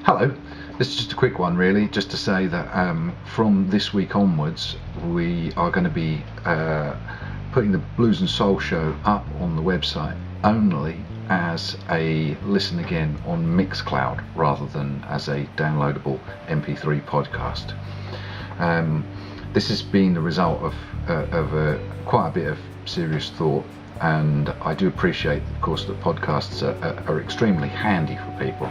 Hello, this is just a quick one really, just to say that from this week onwards we are going to be putting the Blues and Soul Show up on the website only as a listen again on Mixcloud rather than as a downloadable MP3 podcast. This has been the result of quite a bit of serious thought, and I do appreciate, of course, that podcasts are extremely handy for people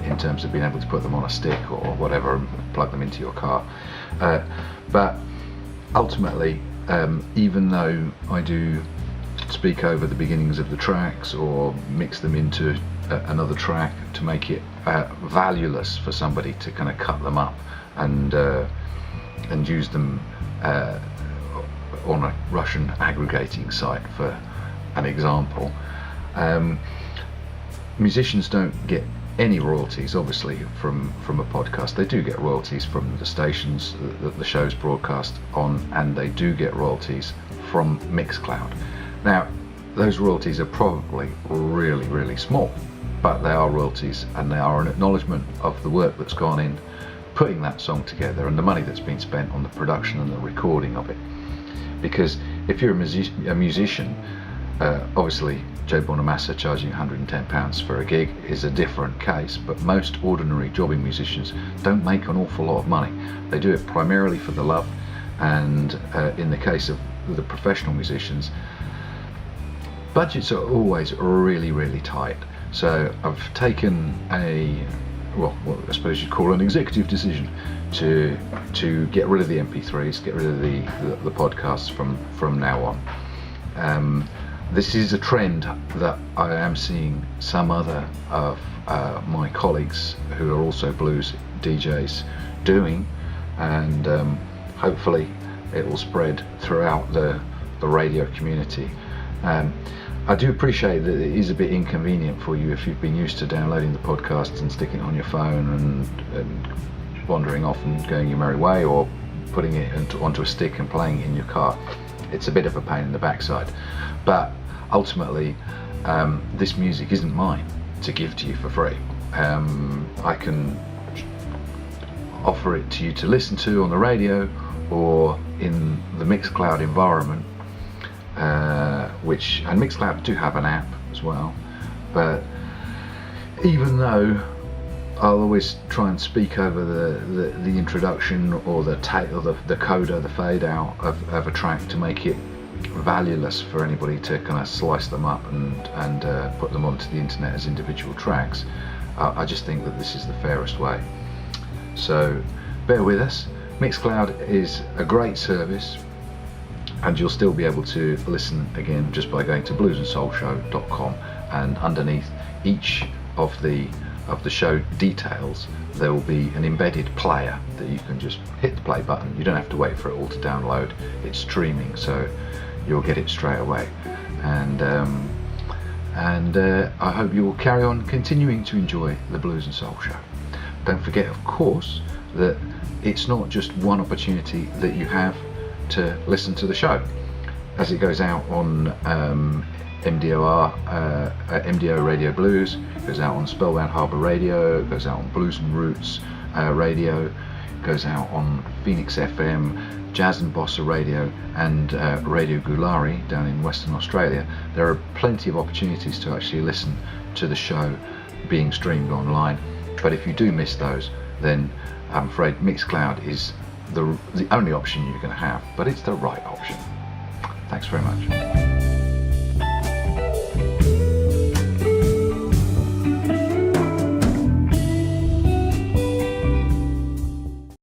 in terms of being able to put them on a stick or whatever and plug them into your car. But ultimately, even though I do speak over the beginnings of the tracks or mix them into another track to make it valueless for somebody to kind of cut them up and use them on a Russian aggregating site, for an example, musicians don't get any royalties obviously from a podcast. They do get royalties from the stations that the show's broadcast on, and they do get royalties from Mixcloud. Now those royalties are probably really, really small, but they are royalties and they are an acknowledgement of the work that's gone in putting that song together and the money that's been spent on the production and the recording of it. Because if you're a musician, obviously Joe Bonamassa charging £110 for a gig is a different case, but most ordinary jobbing musicians don't make an awful lot of money. They do it primarily for the love, and in the case of the professional musicians, budgets are always really, really tight. So I've taken what I suppose you'd call an executive decision to get rid of the MP3s, get rid of the podcasts from now on. This is a trend that I am seeing some other of my colleagues who are also blues DJs doing, and hopefully it will spread throughout the radio community. I do appreciate that it is a bit inconvenient for you if you've been used to downloading the podcasts and sticking it on your phone and wandering off and going your merry way, or putting it onto a stick and playing it in your car. It's a bit of a pain in the backside, but ultimately this music isn't mine to give to you for free. I can offer it to you to listen to on the radio or in the Mixcloud environment, and Mixcloud do have an app as well, but even though I'll always try and speak over the introduction or the coda, the fade out of a track to make it valueless for anybody to kind of slice them up and put them onto the internet as individual tracks, I just think that this is the fairest way. So bear with us. Mixcloud is a great service, and you'll still be able to listen again just by going to BluesandSoulShow.com, and underneath each of the show details there will be an embedded player that you can just hit the play button. You don't have to wait for it all to download. It's streaming, so you'll get it straight away. And I hope you will carry on continuing to enjoy the Blues and Soul Show. Don't forget, of course, that it's not just one opportunity that you have to listen to the show, as it goes out on MDO Radio Blues, it goes out on Spellbound Harbour Radio, it goes out on Blues and Roots Radio, it goes out on Phoenix FM, Jazz and Bossa Radio, and Radio Gulari down in Western Australia. There are plenty of opportunities to actually listen to the show being streamed online, but if you do miss those, then I'm afraid Mixcloud is the only option you're going to have, but it's the right option. Thanks very much.